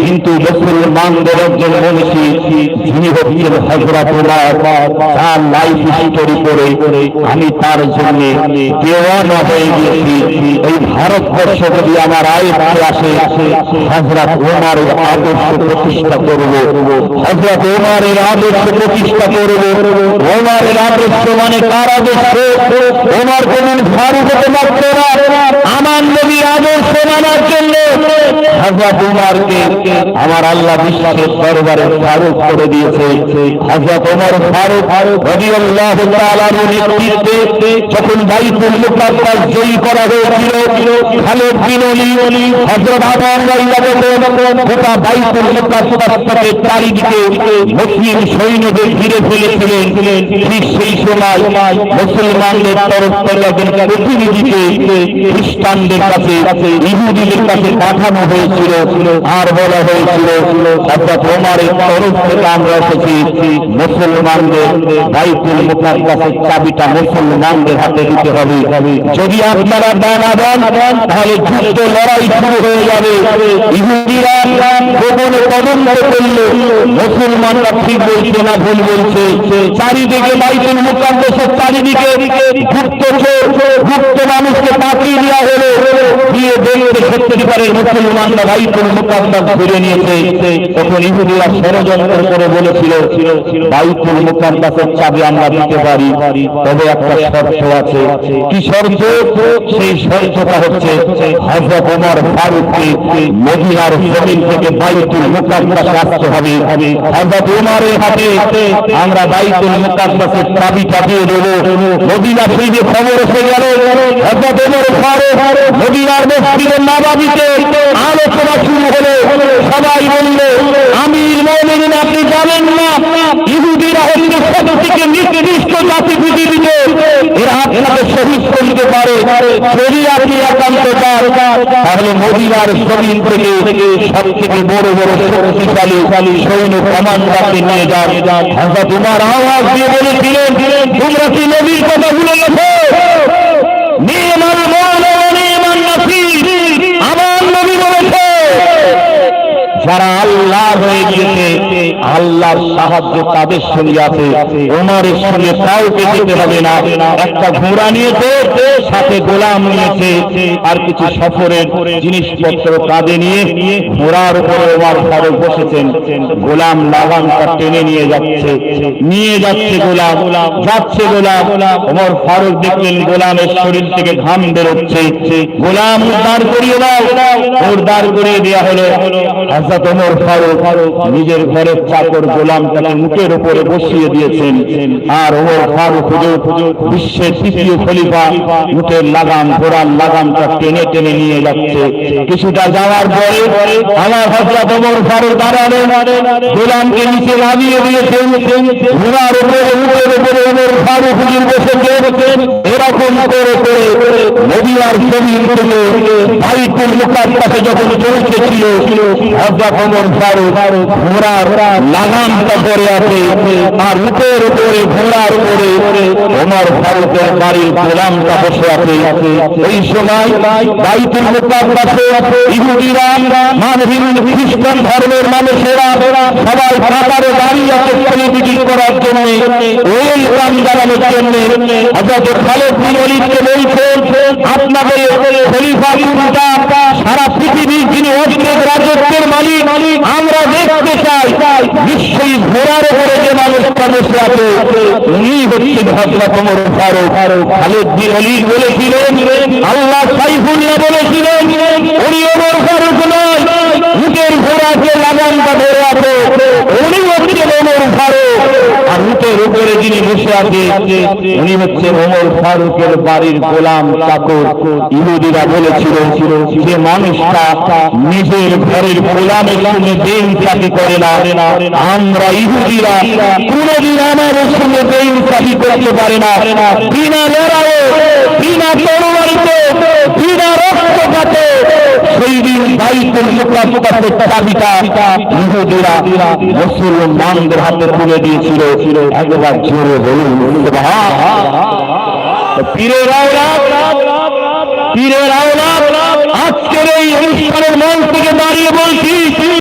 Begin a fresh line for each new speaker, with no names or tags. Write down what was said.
কিন্তু মুসলমানদের একজন মনীষী যিনি হচ্ছেন হযরত ওমর, তার লাইফ স্টোরি পড়ে আমি তার জন্য দেওয়ানা হয়ে গেছি। এই ভারতবর্ষ যদি আমার আয়ত্তে আসে হযরত ওমরের আদর্শ প্রতিষ্ঠা করব, হযরত ওমরের আদর্শ প্রতিষ্ঠা করব। ওমরের আদর্শ মানে কার আদর্শ? ওমর কোনদিন ফারুক হতে পারত না। আমার নবীর আদর্শ মানার জন্য হযরত ওমরকে আমার আল্লাহ বিশ্বের দরবারে ফারুক করে দিয়েছে। হযরত ওমর ফারুক রাদিয়াল্লাহু তাআলার নেতৃত্বে যখন বাইতুল মুকাদ্দাস জয়ী করা হয়েছিল, খালিদ বিন ওলীদ হযরত আবু উবাইদা গোটা বাইতুল মুকাদ্দাসকে চারিদিকে মুসলিম সৈন্যদের ঘিরে ফেলেছিলেন। ঠিক সেই সময় মুসলমানদের তরফ থেকে একজন প্রতিনিধিকে খ্রিস্টানদের কাছে, ইহুদিদের কাছে পাঠানো হয়েছিল আর বলা হয়েছিল হযরত ওমরের তরফ থেকে আমরা এসেছি, মুসলমানদের বাইতুল মুকাদ্দাসের চাবিটা মুসলমানদের হাতে দিতে হবে। যদি আপনারা দানা দেন তাহলে যুদ্ধ লড়াই শুরু হয়ে যাবে। ইহুদিরা গোপনে তদন্ত করলে মুসলমানরা ঠিক বলছে না ভুল বলছে। চারিদিকে বাইতুল মুকাদ্দাসের চারিদিকে গুপ্ত মানুষকে পাঠিয়ে দেওয়া হলো, দিয়ে দেখতে সত্যিকারের মুসলমানরা বাইতুল মুকাদ্দাস ঘুরে নিয়েছে। তখন ইহুদিরা ষড়যন্ত্র করে বলেছিল বাইতুল মুকাদ্দাসের চাবি আমরা দিতে পারি, তবে একটা শর্ত আছে। কি শর্ত? সেই শর্তটা হচ্ছে হযরত ওমর ফারুককে মদিনার জমিন থেকে বাইতুল মুকাদ্দাসে আসতে হবে। হযরত ওমরের হাতে আমরা বাইতুল মুকাদ্দাসের চাবিটা দিয়ে দেব। মদিনা থেকে খবর এসে গেল হযরত ওমর ফারুক মদিনার মসজিদে নববীতে আলোচনা শুরু হলো। সবাই বলল, আমির মুমিনিন আপনি জানেন না ইহুদিরা হচ্ছে সবথেকে নিকৃষ্ট জাতি পৃথিবীতে, এরা আপনাকে শহীদ করতে পারে। যদি আপনি একান্ত চান তাহলে মদিনার জমিন থেকে সবথেকে বড় বড় শক্তিশালী সৈন্য কমান্ডারকে নিয়ে যান। হযরত ওমর আওয়াজ দিয়ে বলেছিলেন, তোমরা কি নবীর কথা ভুলে গেছো? নি'মাল মাওলা ওয়া নি'মান নাসীর। আমার নবী বলেছে যারা আল্লাহ হয়ে গিয়েছে আল্লাহর সাহায্য তাদের সঙ্গে আছে। ওমরের সঙ্গে কাউকে যেতে হবে না। একটা ঘোড়া নিয়েছে, সাথে গোলাম নিয়েছে, আর কিছু সফরের জিনিসপত্র কাঁধে নিয়ে ঘোড়ার উপরে ওমর ফারুক বসেছেন। গোলাম লাগামটা টেনে নিয়ে যাচ্ছে গোলাম যাচ্ছে গোলাম। ওমর ফারুক দেখলেন গোলামের শরীর থেকে ঘাম বেরোচ্ছে। গোলাম দাঁড় করিয়ে দাও, ওর দাঁড় করিয়ে দেওয়া হলো। হযরত ওমর ফারুক নিজের ঘরের চাকর গোলামটাকে মুখের উপরে বসিয়ে দিয়েছেন। আর ওমর ফারুক বিশ্বের তৃতীয় খলিফা উটের লাগাম, ঘোড়ার লাগামটা টেনে টেনে নিয়ে যাচ্ছে। কিছুটা যাওয়ার পরে আমার হযরত ওমর ফারুক দাঁড়ালেন, গোলামকে নিচে নামিয়ে দিয়েছেন। ঘোড়ার উপরে উটের উপরে ওমর ফারুক বসেছেন। এরকম করে করে মদিনার জমিন থেকে বাইতুল মুকাদ্দাসে যখন পৌঁছেছিল হযরত ওমর ফারুক ঘোড়ার লাগামটা পরে আছে, আর উটের উপরে ঘোড়ার উপরে ওমর ফারুকের বাড়ির গোলামটা বসে আছে। এই সময় বাইতুল মুকাদ্দাসে ইহুদিরা, খ্রিস্টান ধর্মের মানুষেরা সবাই কাতারে দাঁড়িয়ে আছে সেলিব্রিটি করার জন্য, ওয়েলকাম জানানোর জন্য। হযরত খালিদ বিন ওলীদকে বলছেন, আপনাদের খলিফা কোনটা? সারা পৃথিবীর যিনি অর্ধেক রাজত্বের মালিক আমরা দেখতে চাই। নিশ্চয়ই ঘোড়ার উপরে যে মানুষটা বসে আছে উনি হচ্ছেন হযরত ওমর ফারুক। খালিদ বিন ওলীদ বলেছিলেন, আল্লাহ সাইফুল্লাহ বলেছিলেন উনি ওমর ফারুক নয়, উটের ঘোড়াকে লাগামটা ধরে আছে উনি হচ্ছেন ওমর ফারুক। আর উটের উপরে যিনি বসে আছে উনি হচ্ছেন ওমর ফারুকের বাড়ির গোলাম চাকর। ইহুদিরা বলেছিল যে মানুষটা নিজের ঘরের গোলামের সঙ্গে বেইনসাফি করে না, আমরা ইহুদিরা কোনদিন আমাদের সঙ্গে বেইনসাফি করতে পারে না। বিনা লড়াইয়ে, বিনা তরবারিতে, বিনা রক্তপাতে সেই দিন বাইতুল মুকাদ্দাসের চাবিটা ইহুদিরা মুসলমানদের হাতে তুলে দিয়েছিল। একবার জোরে বলুন সুবহানাল্লাহ। পীরের আওলাদ আজকের এই অনুষ্ঠানের মঞ্চ থেকে দাঁড়িয়ে বলছি,